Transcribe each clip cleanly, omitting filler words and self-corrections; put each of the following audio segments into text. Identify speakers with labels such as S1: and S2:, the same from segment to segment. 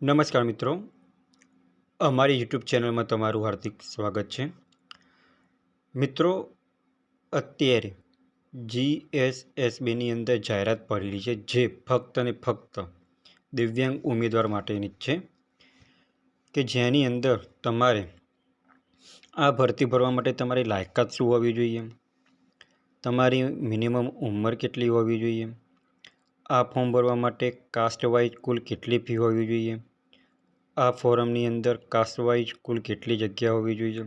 S1: નમસ્કાર મિત્રો, અમારી યુટ્યુબ ચેનલમાં તમારું હાર્દિક સ્વાગત છે. મિત્રો, અત્યારે જીએસએસબીની અંદર જાહેરાત પડેલી છે જે ફક્ત અને ફક્ત દિવ્યાંગ ઉમેદવાર માટેની જ છે કે જેની અંદર તમારે આ ભરતી ભરવા માટે તમારી લાયકાત શું હોવી જોઈએ, તમારી મિનિમમ ઉંમર કેટલી હોવી જોઈએ, આ ફોર્મ ભરવા માટે કાસ્ટ વાઇઝ કુલ કેટલી ફી હોવી જોઈએ, આ ફોરમની અંદર કાસ્ટ વાઇઝ કુલ કેટલી જગ્યા હોવી જોઈએ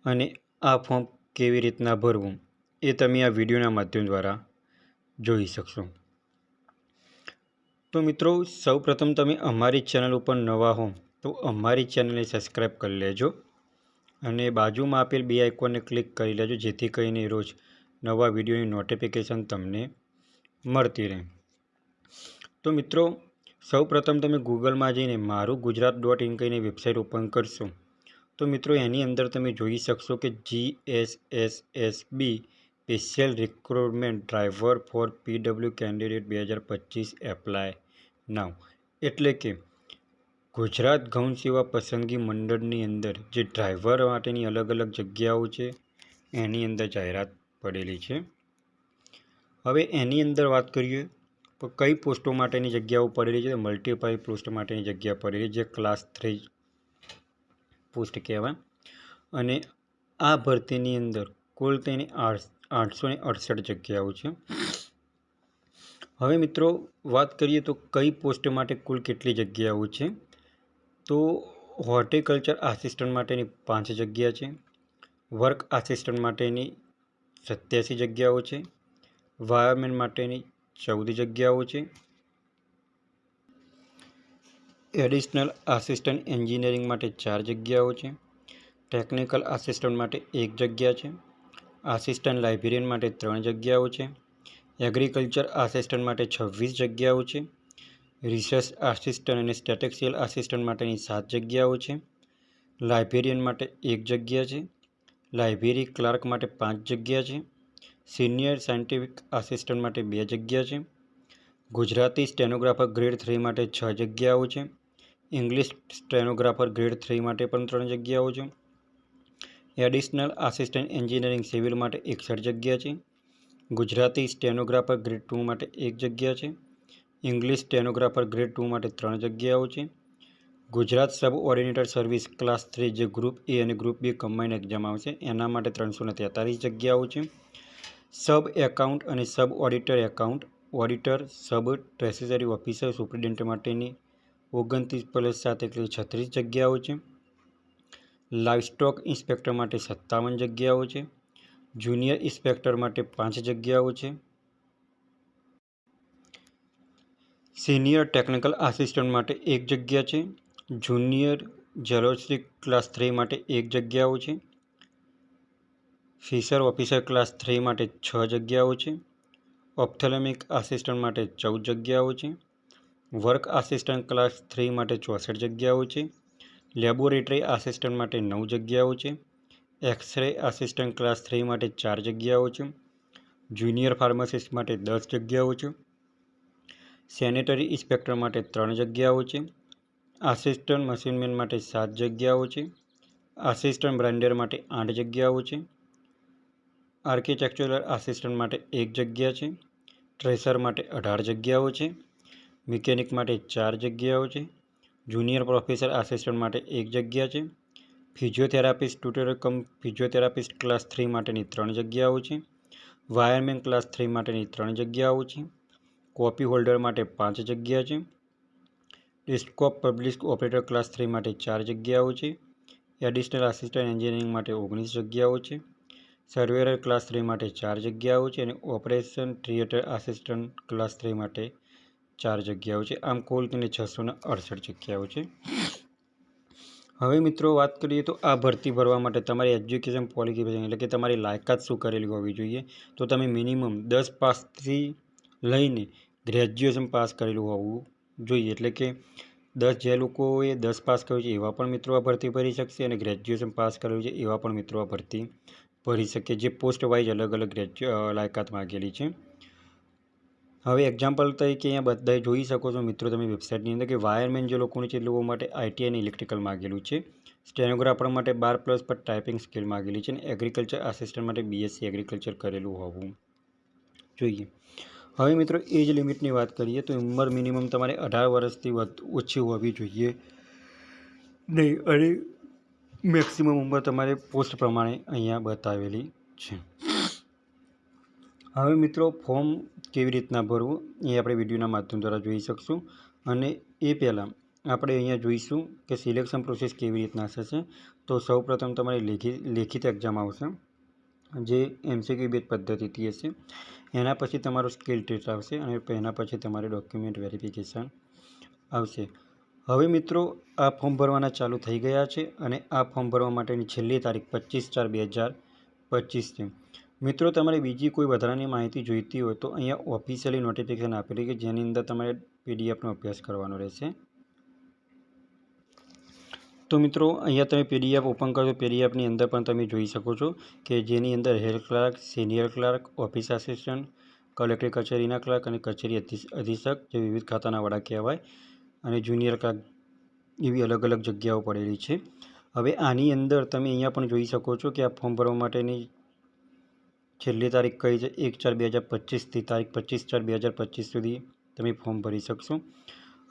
S1: અને આ ફોર્મ કેવી રીતના ભરવું એ તમે આ વિડીયોના માધ્યમ દ્વારા જોઈ શકશો. તો મિત્રો, સૌપ્રથમ તમે અમારી ચેનલ ઉપર નવા હો તો અમારી ચેનલને સબસ્ક્રાઈબ કરી લેજો અને બાજુમાં આપેલ બે આઇકોનને ક્લિક કરી લેજો જેથી કરીને રોજ નવા વિડીયોની નોટિફિકેશન તમને મળતી રહે. તો મિત્રો, સૌપ્રથમ તમે ગૂગલમાં જઈને marugujarat.in કહીને વેબસાઇટ ઓપન કરશો તો મિત્રો એની અંદર તમે જોઈ શકશો કે GSSB special recruitment driver for PW candidate 2025 apply now, એટલે કે ગુજરાત ગૌણ સેવા પસંદગી મંડળની અંદર જે ડ્રાઈવર માટેની અલગ અલગ જગ્યાઓ છે એની અંદર જાહેરાત પડેલી છે. હવે એની અંદર વાત કરીએ તો કઈ પોસ્ટો માટેની જગ્યાઓ પડેલી છે. મલ્ટીપલ પોસ્ટ માટેની જગ્યા પડેલી જે ક્લાસ 3 પોસ્ટ કહેવાય અને આ ભરતીની અંદર કુલ તેની 868 જગ્યાઓ છે. હવે મિત્રો, વાત કરીએ તો કઈ પોસ્ટ માટે કુલ કેટલી જગ્યાઓ છે તો હોર્ટિકલ્ચર આસિસ્ટન્ટ માટેની 5 જગ્યા છે, વર્ક આસિસ્ટન્ટ માટેની 87 જગ્યાઓ છે, વાયરમેન માટેની 14 જગ્યાઓ છે, એડિશનલ આસિસ્ટન્ટ એન્જિનિયરિંગ માટે 4 જગ્યાઓ છે, ટેકનિકલ આસિસ્ટન્ટ માટે 1 જગ્યા છે, આસિસ્ટન્ટ લાઇબ્રેરિયન માટે 3 જગ્યાઓ છે, એગ્રીકલ્ચર આસિસ્ટન્ટ માટે 26 જગ્યાઓ છે, રિસર્ચ આસિસ્ટન્ટ અને સ્ટેટિસ્ટિકલ આસિસ્ટન્ટ માટેની 7 જગ્યાઓ છે, લાઇબ્રેરિયન માટે 1 જગ્યા છે, લાઇબ્રેરી ક્લાર્ક માટે 5 જગ્યા છે, સિનિયર સાયન્ટિફિક આસિસ્ટન્ટ માટે 2 જગ્યા છે, ગુજરાતી સ્ટેનોગ્રાફર ગ્રેડ 3 માટે 6 જગ્યાઓ છે, ઇંગ્લિશ સ્ટેનોગ્રાફર ગ્રેડ 3 માટે પણ 3 જગ્યાઓ છે, એડિશનલ આસિસ્ટન્ટ એન્જિનિયરિંગ સિવિલ માટે 61 જગ્યા છે, ગુજરાતી સ્ટેનોગ્રાફર ગ્રેડ 2 માટે 1 જગ્યા છે, ઇંગ્લિશ સ્ટેનોગ્રાફર ગ્રેડ 2 માટે 3 જગ્યાઓ છે, ગુજરાત સબ ઓર્ડિનેટર સર્વિસ ક્લાસ 3 જે ગ્રુપ એ અને ગ્રુપ બી કમ્બાઇન્ડ એક્ઝામ આવશે એના માટે 343 જગ્યાઓ છે, સબ એકાઉન્ટ અને સબ ઓડિટર એકાઉન્ટ ઓડિટર સબ ટ્રેઝરી ઓફિસર સુપ્રિન્ટેન્ડન્ટ માટેની 29+7 એટલે 36 જગ્યાઓ છે, લાઇવસ્ટોક ઇન્સ્પેક્ટર માટે 57 જગ્યાઓ છે, જુનિયર ઇન્સ્પેક્ટર માટે 5 જગ્યાઓ છે, સિનિયર ટેકનિકલ આસિસ્ટન્ટ માટે 1 જગ્યા છે, જુનિયર જેલોસ્ટિક ક્લાસ 3 માટે 1 જગ્યાઓ છે, ફિશર ઓફિસર ક્લાસ 3 માટે 6 જગ્યાઓ છે, ઓપ્થેલ્મિક આસિસ્ટન્ટ માટે 14 જગ્યાઓ છે, વર્ક આસિસ્ટન્ટ ક્લાસ 3 માટે 64 જગ્યાઓ છે, લેબોરેટરી આસિસ્ટન્ટ માટે 9 જગ્યાઓ છે, એક્સરે આસિસ્ટન્ટ ક્લાસ 3 માટે 4 જગ્યાઓ છે, જુનિયર ફાર્માસિસ્ટ માટે 10 જગ્યાઓ છે, સેનેટરી ઇન્સ્પેક્ટર માટે 3 જગ્યાઓ છે, આસિસ્ટન્ટ મશીનમેન માટે 7 જગ્યાઓ છે, આસિસ્ટન્ટ બ્રાન્ડર માટે 8 જગ્યાઓ છે, આર્કિટેક્ચરલ આસિસ્ટન્ટ માટે 1 જગ્યા છે, ટ્રેસર માટે 18 જગ્યાઓ છે, મિકેનિક માટે 4 જગ્યાઓ છે, જુનિયર પ્રોફેસર આસિસ્ટન્ટ માટે 1 જગ્યા છે, ફિઝિયોથેરાપિસ્ટ ટ્યુટર કમ ફિઝિયોથેરાપિસ્ટ ક્લાસ 3 માટેની 3 જગ્યાઓ છે, વાયરમેન ક્લાસ 3 માટેની 3 જગ્યાઓ છે, કોપી હોલ્ડર માટે 5 જગ્યા છે, ડિસ્કોપ પબ્લિક ઓપરેટર ક્લાસ 3 માટે 4 જગ્યાઓ છે, એડિશનલ આસિસ્ટન્ટ એન્જિનિયરિંગ માટે 19 જગ્યાઓ છે, સર્વેયર ક્લાસ 3 માટે 4 જગ્યાઓ છે અને ઓપરેશન થિયેટર આસિસ્ટન્ટ ક્લાસ 3 માટે 4 જગ્યાઓ છે. આમ કુલ તેને 668 જગ્યાઓ છે. હવે મિત્રો, વાત કરીએ તો આ ભરતી ભરવા માટે તમારી એજ્યુકેશન ક્વોલિફિકેશન એટલે કે તમારી લાયકાત શું કરેલી હોવી જોઈએ તો તમે મિનિમમ 10 પાસથી લઈને ગ્રેજ્યુએશન પાસ કરેલું હોવું જોઈએ. એટલે કે જે લોકોએ 10 પાસ કર્યું છે એવા પણ મિત્રો આ ભરતી ભરી શકશે અને ગ્રેજ્યુએશન પાસ કરેલું છે એવા પણ મિત્રો આ ભરતી ભરી શકે, જે પોસ્ટ વાઇઝ અલગ અલગ લાયકાત માગેલી છે. હવે એક્ઝામ્પલ તરીકે અહીંયા બધાએ જોઈ શકો છો મિત્રો તમે વેબસાઇટની અંદર કે વાયરમેન જે લોકોની છે એ લોકો માટે આઈટી અને ઇલેક્ટ્રિકલ માગેલું છે, સ્ટેનોગ્રાફર માટે 12+ પર ટાઈપિંગ સ્કિલ માગેલી છે, અને એગ્રીકલ્ચર આસિસ્ટન્ટ માટે BSc એગ્રીકલ્ચર કરેલું હોવું જોઈએ. હવે મિત્રો એજ લિમિટની વાત કરીએ તો ઉંમર મિનિમમ તમારે 18 વર્ષથી ઓછી હોવી જોઈએ નહીં, અને મેક્સિમમ ઉંમર તમારે પોસ્ટ પ્રમાણે અહીંયા બતાવેલી છે. હવે મિત્રો ફોર્મ કેવી રીતના ભરવું એ આપણે વિડીયોના માધ્યમ દ્વારા જોઈ શકશું, અને એ પહેલાં આપણે અહીંયા જોઈશું કે સિલેક્શન પ્રોસેસ કેવી રીતના થશે. તો સૌપ્રથમ તમારી લેખિત એક્ઝામ આવશે, જે MCQ બેઝ પદ્ધતિથી હશે. એના પછી તમારું સ્કિલ ટેસ્ટ આવશે, અને એના પછી તમારે ડોક્યુમેન્ટ વેરિફિકેશન આવશે. હવે મિત્રો આ ફોર્મ ભરવાના ચાલુ થઈ ગયા છે, અને આ ફોર્મ ભરવા માટેની છેલ્લી તારીખ 25/4/2025 છે. મિત્રો તમારે બીજી કોઈ વધારાની માહિતી જોઈતી હોય તો અહીંયા ઓફિશિયલી નોટિફિકેશન આપેલી કે જેની અંદર તમારે PDFનો અભ્યાસ કરવાનો રહેશે. તો મિત્રો અહીંયા તમે PDF ઓપન કરો તો PDFની અંદર પણ તમે જોઈ શકો છો કે જેની અંદર head clerk, senior clerk, office assistant, collector કચેરીના ક્લાર્ક અને કચેરી અધિક્ષક જે વિવિધ ખાતાના વડા કહેવાય, અને જુનિયર ક્લાર્ક એવી અલગ અલગ જગ્યાઓ પડેલી છે. હવે આની અંદર તમે અહીંયા પણ જોઈ શકો છો કે આ ફોર્મ ભરવા માટેની છેલ્લી તારીખ કઈ છે, 1/4/2025થી તારીખ 25/4/2025 સુધી તમે ફોર્મ ભરી શકશો.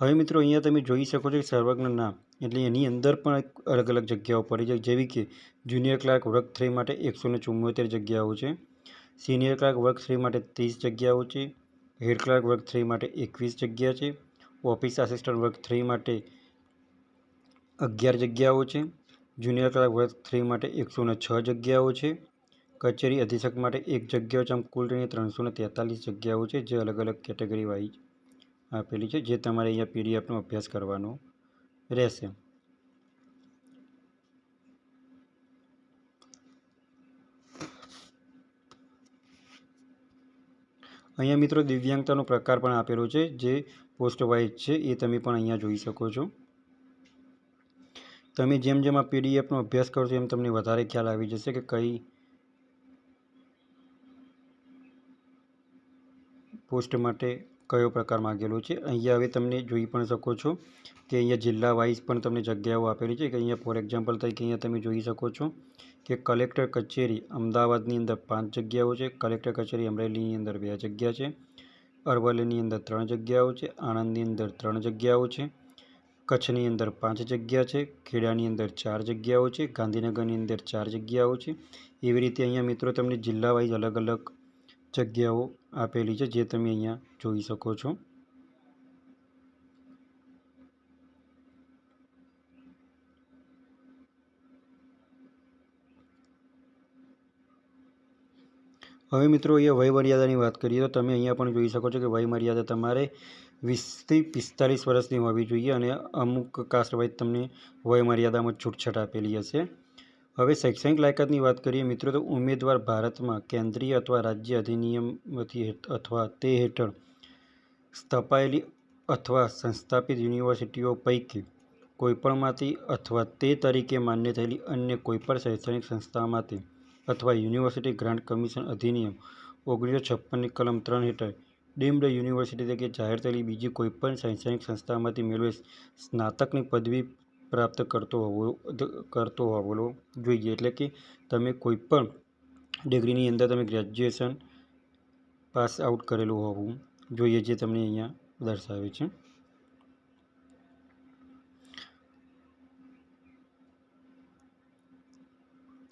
S1: હવે મિત્રો અહીંયા તમે જોઈ શકો છો કે સર્વજ્ઞ નામ એટલે એની અંદર પણ અલગ અલગ જગ્યાઓ પડી છે, જેવી કે જુનિયર ક્લાર્ક વર્ગ 3 માટે 174 જગ્યાઓ છે, સિનિયર ક્લાર્ક વર્ગ 3 માટે 30 જગ્યાઓ છે, હેડ ક્લાર્ક વર્ગ 3 માટે 21 જગ્યા છે, ઓફિસ આસિસ્ટન્ટ વર્ગ 3 માટે 11 જગ્યાઓ છે, જુનિયર ક્લાર્ક વર્ગ 3 માટે 106 જગ્યાઓ છે, કચેરી અધિક્ષક માટે 1 જગ્યાઓ છે. આમ કુલ 343 જગ્યાઓ છે, જે અલગ અલગ કેટેગરી વાઇઝ આપેલી છે, જે તમારે અહીંયા PDFનો અભ્યાસ કરવાનો રહેશે. અહીંયા મિત્રો દિવ્યાંગતાનો પ્રકાર પણ આપેલો છે, જે પોસ્ટ વાઇઝ છે, એ તમે પણ અહીંયા જોઈ શકો છો. તમે જેમ જેમ આ PDFનો અભ્યાસ કરશો એમ તમને વધારે ખ્યાલ આવી જશે કે કઈ પોસ્ટ માટે કયો પ્રકાર માગેલો છે. અહીંયા હવે તમને જોઈ પણ શકો છો કે અહીંયા જિલ્લા વાઇઝ પણ તમને જગ્યાઓ આપેલી છે, કે અહીંયા ફોર એક્ઝામ્પલ તરીકે અહીંયા તમે જોઈ શકો છો કે કલેક્ટર કચેરી અમદાવાદની અંદર 5 જગ્યાઓ છે, કલેક્ટર કચેરી અમરેલીની અંદર 2 જગ્યા છે, અરવલ્લીની અંદર 3 જગ્યાઓ છે, આણંદની અંદર 3 જગ્યાઓ છે, કચ્છની અંદર 5 જગ્યા છે, ખેડાની અંદર 4 જગ્યાઓ છે, ગાંધીનગરની અંદર 4 જગ્યાઓ છે. એવી રીતે અહીંયા મિત્રો તમને જિલ્લા વાઇઝ અલગ અલગ જગ્યાઓ આપેલી છે, જે તમે અહીંયા જોઈ શકો છો. હવે મિત્રો અહીંયા વયમર્યાદાની વાત કરીએ તો તમે અહીંયા પણ જોઈ શકો છો કે વયમર્યાદા તમારે 20થી 45 વર્ષની હોવી જોઈએ, અને અમુક કાસ્ટ વાઇઝ તમને વયમર્યાદામાં છૂટછાટ આપેલી હશે. હવે શૈક્ષણિક લાયકાતની વાત કરીએ મિત્રો તો ઉમેદવાર ભારતમાં કેન્દ્રીય અથવા રાજ્ય અધિનિયમથી અથવા તે હેઠળ સ્થપાયેલી અથવા સંસ્થાપિત યુનિવર્સિટીઓ પૈકી કોઈપણમાંથી અથવા તે તરીકે માન્ય થયેલી અન્ય કોઈપણ શૈક્ષણિક સંસ્થામાંથી અથવા યુનિવર્સિટી ગ્રાન્ટ કમિશન અધિનિયમ 1956ની કલમ 3 હેઠળ ડીમ્ડ યુનિવર્સિટી તરીકે જાહેર થયેલી બીજી કોઈપણ શૈક્ષણિક સંસ્થામાંથી મેળવેલ સ્નાતકની પદવી પ્રાપ્ત કરતો હોવો જોઈએ. એટલે કે તમે કોઈપણ ડિગ્રીની અંદર તમે ગ્રેજ્યુએશન પાસ આઉટ કરેલું હોવું જોઈએ, જે તમને અહીંયા દર્શાવે છે.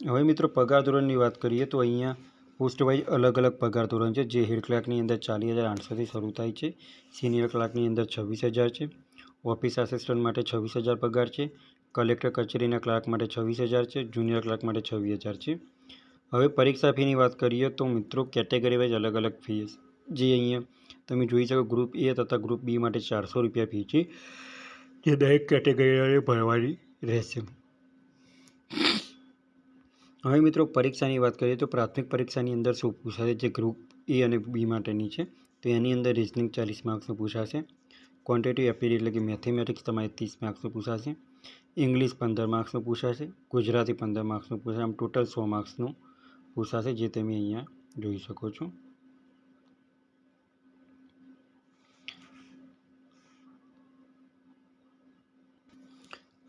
S1: હવે મિત્રો પગાર ધોરણની વાત કરીએ તો અહીંયા પોસ્ટ વાઇઝ અલગ અલગ પગાર ધોરણ છે, જે હેડ ક્લાર્કની અંદર 40,800થી શરૂ થાય છે, સિનિયર ક્લાર્કની અંદર 26,000 છે, ઓફિસ આસિસ્ટન્ટ માટે 26,000 પગાર છે, કલેક્ટર કચેરીના ક્લાર્ક માટે 26,000 છે, જુનિયર ક્લાર્ક માટે 26,000 છે. હવે પરીક્ષા ફીની વાત કરીએ તો મિત્રો કેટેગરી વાઇઝ અલગ અલગ ફી, જે અહીંયા તમે જોઈ શકો ગ્રુપ A તથા ગ્રુપ B માટે 400 રૂપિયા ફી છે, જે દરેક કેટેગરીએ ભરવાની રહેશે. હવે મિત્રો પરીક્ષાની વાત કરીએ તો પ્રાથમિક પરીક્ષાની અંદર શું પૂછાશે, જે ગ્રુપ A અને B માટેની છે, તો એની અંદર રિઝનિંગ 40 માર્ક્સનું પૂછાશે, ક્વોન્ટિટી એપ્ટિટ્યૂડ એટલે કે મેથેમેટિક્સ તમારે 30 માર્ક્સનું પૂછાશે, ઇંગ્લિશ 15 માર્ક્સનું પૂછાશે, ગુજરાતી 15 માર્ક્સનું પૂછાશે. આમ ટોટલ 100 માર્ક્સનું પૂછાશે, જે તમે અહીંયા જોઈ શકો છો.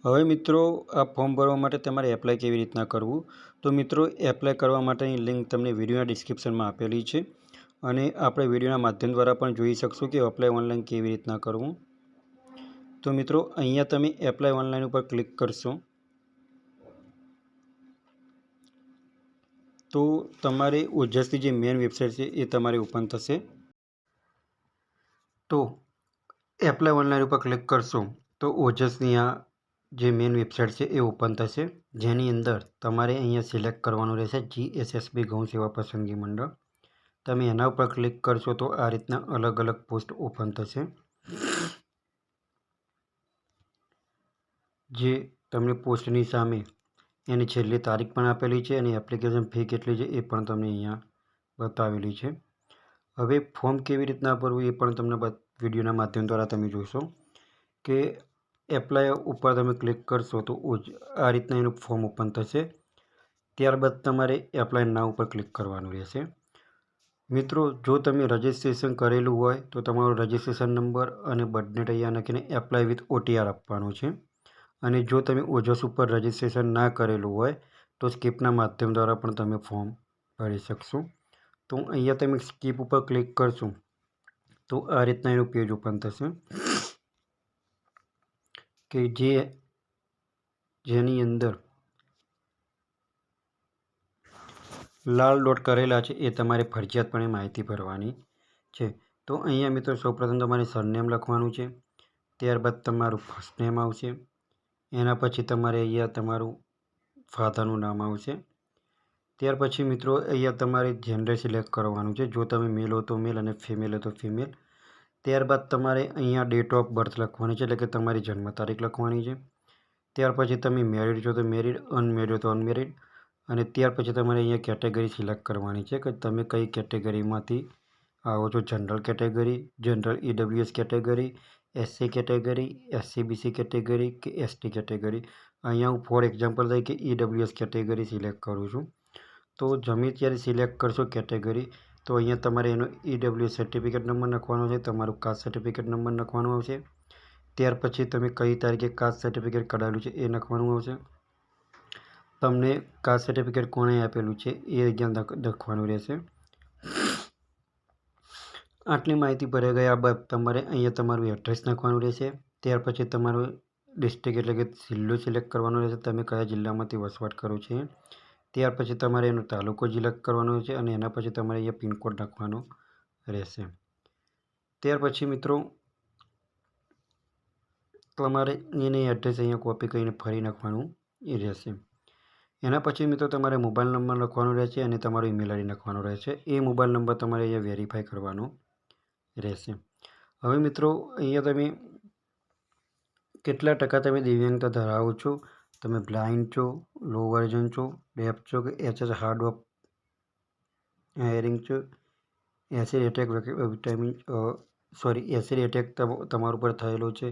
S1: હવે મિત્રો આ ફોર્મ ભરવા માટે તમારે એપ્લાય કેવી રીતના કરવું, તો મિત્રો એપ્લાય કરવા માટેની લિંક તમને વિડીયોના ડિસ્ક્રિપ્શનમાં આપેલી છે અને આપણે વિડીયોના માધ્યમ દ્વારા પણ જોઈ શકશું કે એપ્લાય ઓનલાઈન કેવી રીતના કરવું. તો મિત્રો અહીંયા તમે એપ્લાય ઓનલાઈન ઉપર ક્લિક કરશો તો તમારે ઓજસની જે મેન વેબસાઇટ છે એ તમારી ઓપન થશે. તો એપ્લાય ઓનલાઈન ઉપર ક્લિક કરશો તો ઓજસની આ જે મેન વેબસાઇટ છે એ ઓપન થશે, જેની અંદર તમારે અહીંયા સિલેક્ટ કરવાનું રહેશે GSSB ગૌ સેવા પસંદગી મંડળ. તમે એના ઉપર ક્લિક કરશો તો આ રીતના અલગ અલગ પોસ્ટ ઓપન થશે, જે તમને પોસ્ટની સામે એની છેલ્લી તારીખ પણ આપેલી છે અને એપ્લિકેશન ફી કેટલી છે એ પણ તમને અહીંયા બતાવેલી છે. હવે ફોર્મ કેવી રીતના ભરવું એ પણ તમને વિડીયોના માધ્યમ દ્વારા તમે જોશો કે એપ્લાય ઉપર તમે ક્લિક કરશો તો આ રીતના એનું ફોર્મ ઓપન થશે. ત્યારબાદ તમારે એપ્લાય નાઉ ઉપર ક્લિક કરવાનું રહેશે. મિત્રો જો તમે રજિસ્ટ્રેશન કરેલું હોય તો તમારો રજિસ્ટ્રેશન નંબર અને બર્થ ડેટ અહીંયા નાખીને એપ્લાય વિથ OTR આપવાનું છે, અને જો તમે ઓજસ ઉપર રજિસ્ટ્રેશન ના કરેલું હોય તો સ્કીપના માધ્યમ દ્વારા પણ તમે ફોર્મ ભરી શકશો. તો અહીંયા તમે સ્કીપ ઉપર ક્લિક કરશો તો આ રીતના એનું પેજ ઓપન થશે કે જેની અંદર લાલ ડોટ કરેલા છે એ તમારે ફરજિયાતપણે માહિતી ભરવાની છે. તો અહીંયા મિત્રો સૌપ્રથમ તમારે સરનેમ લખવાનું છે, ત્યારબાદ તમારું ફર્સ્ટ નેમ આવશે, એના પછી તમારે અહીંયા તમારું ફાધરનું નામ આવશે. ત્યાર પછી મિત્રો અહીંયા તમારે જેન્ડર સિલેક્ટ કરવાનું છે, જો તમે મેલ હો તો મેલ અને ફિમેલ હો તો ફિમેલ. ત્યારબાદ તમારે અહીંયા ડેટ ઓફ બર્થ લખવાની છે, એટલે કે તમારી જન્મ તારીખ લખવાની છે. ત્યાર પછી તમે મેરિડ છો તો મેરિડ, અનમેરિડ હો તો અનમેરિડ, અને ત્યાર પછી તમારે અહીંયા કેટેગરી સિલેક્ટ કરવાની છે કે તમે કઈ કેટેગરીમાંથી આવો છો. General category, general EWS category, SC category, SCBC category કે ST કેટેગરી. અહીંયા હું ફોર એક્ઝામ્પલ તરીકે EWS કેટેગરી સિલેક્ટ કરું છું. તો જમી ત્યારે સિલેક્ટ કરશો કેટેગરી તો અહીંયા તમારે એનો EWS સર્ટિફિકેટ નંબર નાખવાનો છે, તમારું કાસ્ટ સર્ટિફિકેટ નંબર નાખવાનો આવશે. ત્યાર પછી તમે કઈ તારીખે કાસ્ટ સર્ટિફિકેટ કઢાવેલું છે એ નાખવાનું આવશે. તમને કાસ્ટ સર્ટિફિકેટ કોણે આપેલું છે એ અહીંયા લખવાનું રહેશે. આટલી માહિતી ભરાઈ ગયા બાદ તમારે અહીંયા તમારું એડ્રેસ નાખવાનું રહેશે. ત્યાર પછી તમારું ડિસ્ટ્રિક્ટ એટલે કે જિલ્લો સિલેક્ટ કરવાનો રહેશે, તમે કયા જિલ્લામાંથી વસવાટ કરો છો. ત્યાર પછી તમારે એનો તાલુકો સિલેક્ટ કરવાનો છે અને એના પછી તમારે અહીંયા પિનકોડ નાખવાનો રહેશે. ત્યાર પછી મિત્રો તમારે એને એડ્રેસ અહીંયા કોપી કરીને ફરી નાખવાનું એ રહેશે. એના પછી મિત્રો તમારે મોબાઈલ નંબર લખવાનો રહેશે અને તમારો ઈમેલ ID નાખવાનો રહેશે. એ મોબાઈલ નંબર તમારે અહીંયા વેરીફાઈ કરવાનો રહેશે. હવે મિત્રો અહીંયા તમે કેટલા ટકા તમે દિવ્યાંગતા ધરાવો છો, તમે બ્લાઇન્ડ છો, લો વર્ઝન છો, ડેફ છો કે HS હાર્ડ ઓફ હેરિંગ છો, એસિડ એટેક તમારા ઉપર થયેલો છે,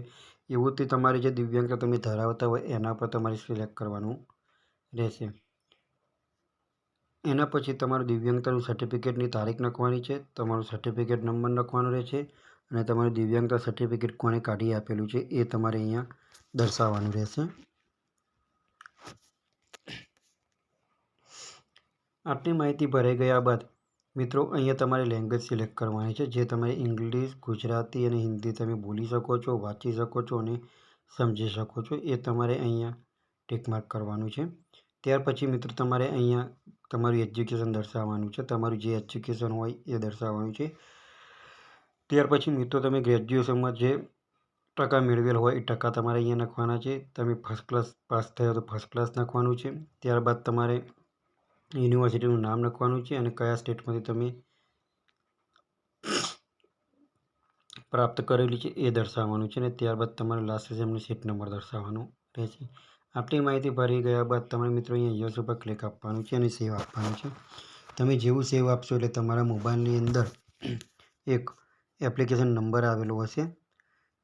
S1: એવું તે તમારી જે દિવ્યાંગતા તમે ધરાવતા હોય એના પર તમારે સિલેક્ટ કરવાનું રહેશે. એના પછી તમારું દિવ્યાંગતાનું સર્ટિફિકેટની તારીખ નાખવાની છે, તમારું સર્ટિફિકેટ નંબર નાખવાનો રહેશે અને તમારું દિવ્યાંગતા સર્ટિફિકેટ કોણે કાઢી આપેલું છે એ તમારે અહીંયા દર્શાવવાનું રહેશે. આટલી માહિતી ભરાઈ ગયા બાદ મિત્રો અહીંયા તમારે લેંગ્વેજ સિલેક્ટ કરવાની છે, જે તમારે ઇંગ્લિશ, ગુજરાતી અને હિન્દી તમે બોલી શકો છો, વાંચી શકો છો અને સમજી શકો છો. એ તમારે અહીંયા ટિક માર્ક કરવાનું છે. ત્યાર પછી મિત્રો તમારે અહીંયા તમારું એજ્યુકેશન દર્શાવવાનું છે, તમારું જે એજ્યુકેશન હોય એ દર્શાવવાનું છે. ત્યાર પછી મિત્રો તમે ગ્રેજ્યુએશનમાં જે ટકા મેળવેલ હોય એ ટકા તમારે અહીંયા નાખવાના છે. તમે ફર્સ્ટ ક્લાસ પાસ થયો તો ફર્સ્ટ ક્લાસ નાખવાનું છે. ત્યારબાદ તમારે યુનિવર્સિટીનું નામ લખવાનું છે અને કયા સ્ટેટમાંથી તમે પ્રાપ્ત કરેલી છે એ દર્શાવવાનું છે અને ત્યારબાદ તમારે લાસ્ટ સેમનો સીટ નંબર દર્શાવવાનો રહેશે. આટલી માહિતી ભરી ગયા બાદ તમારે મિત્રો અહીંયા યસ ઉપર ક્લિક આપવાનું છે અને સેવ આપવાનું છે. તમે જેવું સેવ આપશો એટલે તમારા મોબાઈલની અંદર એક એપ્લિકેશન નંબર આવેલો હશે.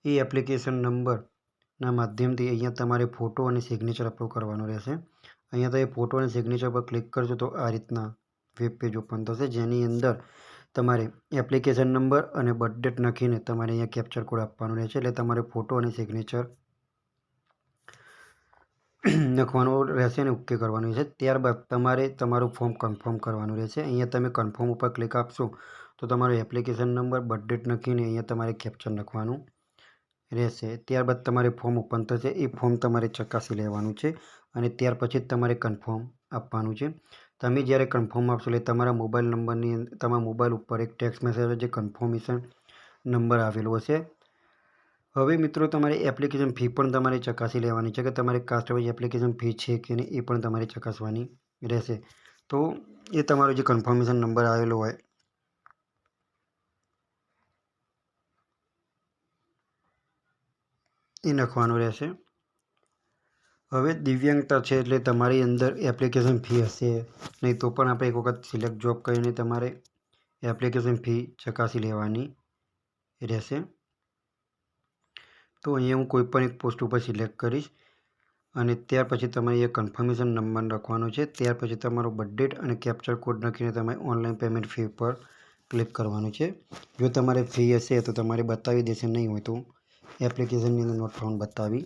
S1: એ એપ્લિકેશન નંબરના માધ્યમથી અહીંયા તમારે ફોટો અને સિગ્નેચર અપલોડ કરવાનો રહેશે. અહીંયા તમે ફોટો અને સિગ્નેચર પર ક્લિક કરશો તો આ રીતના વેબ પેજ ઓપન થશે, જેની અંદર તમારે એપ્લિકેશન નંબર અને બર્થ ડેટ નાખીને તમારે અહીંયા કેપ્ચર કોડ આપવાનો રહેશે. એટલે તમારે ફોટો અને સિગ્નેચર લખવાનું રહેશે અને ઓકે કરવાનું રહેશે. ત્યારબાદ તમારે તમારું ફોર્મ કન્ફર્મ કરવાનું રહેશે. અહીંયા તમે કન્ફર્મ ઉપર ક્લિક આપશો તો તમારો એપ્લિકેશન નંબર, બર્થ ડેટ લખીને અહીંયા તમારે કેપ્ચર લખવાનું રહેશે. ત્યારબાદ તમારે ફોર્મ ઓપન થશે. એ ફોર્મ તમારે ચકાસી લેવાનું છે અને ત્યાર પછી જ તમારે કન્ફર્મ આપવાનું છે. તમે જ્યારે કન્ફર્મ આપશો એટલે તમારા મોબાઈલ નંબરની તમારા મોબાઈલ ઉપર એક ટેક્સ્ટ મેસેજ જે કન્ફર્મેશન નંબર આવેલો હશે. હવે મિત્રો તમારે એપ્લિકેશન ફી પણ તમારે ચકાસી લેવાની છે કે તમારે કાસ્ટવાઇઝ એપ્લિકેશન ફી છે કે નહીં એ પણ તમારે ચકાસવાની રહેશે. તો એ તમારો જે કન્ફર્મેશન નંબર આવેલો હોય એ નાખવાનો રહેશે. હવે દિવ્યાંગતા છે એટલે તમારી અંદર એપ્લિકેશન ફી હશે નહીં તો પણ આપણે એક વખત સિલેક્ટ જોબ કરીને તમારે એપ્લિકેશન ફી ચકાસી લેવાની રહેશે. તો અહીંયા હું કોઈપણ એક પોસ્ટ ઉપર સિલેક્ટ કરીશ અને ત્યાર પછી તમારે એ કન્ફર્મેશન નંબર લખવાનો છે. ત્યાર પછી તમારો બર્થ ડેટ અને કેપ્ચર કોડ નાખીને તમારે ઓનલાઈન પેમેન્ટ ફી પર ક્લિક કરવાનું છે. જો તમારે ફી હશે તો તમારે બતાવી દેશે, નહીં હોય તો એપ્લિકેશનની અંદર નોટ ફાઉન્ડ બતાવી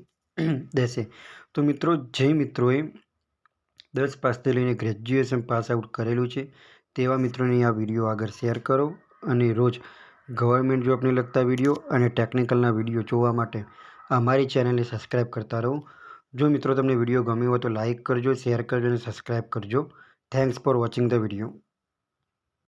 S1: દેશે. તો મિત્રો, જે મિત્રોએ 10 પાસથી લઈને ગ્રેજ્યુએશન પાસ આઉટ કરેલું છે તેવા મિત્રોને આ વિડીયો આગળ શેર કરો અને રોજ ગવર્મેન્ટ જોબને લગતા વિડીયો અને ટેકનિકલના વિડીયો જોવા માટે અમારી ચેનલને સબસ્ક્રાઈબ કરતા રહો. જો મિત્રો તમને વિડીયો ગમ્યો હોય તો લાઇક કરજો, શેર કરજો અને સબસ્ક્રાઈબ કરજો. Thanks for watching the video.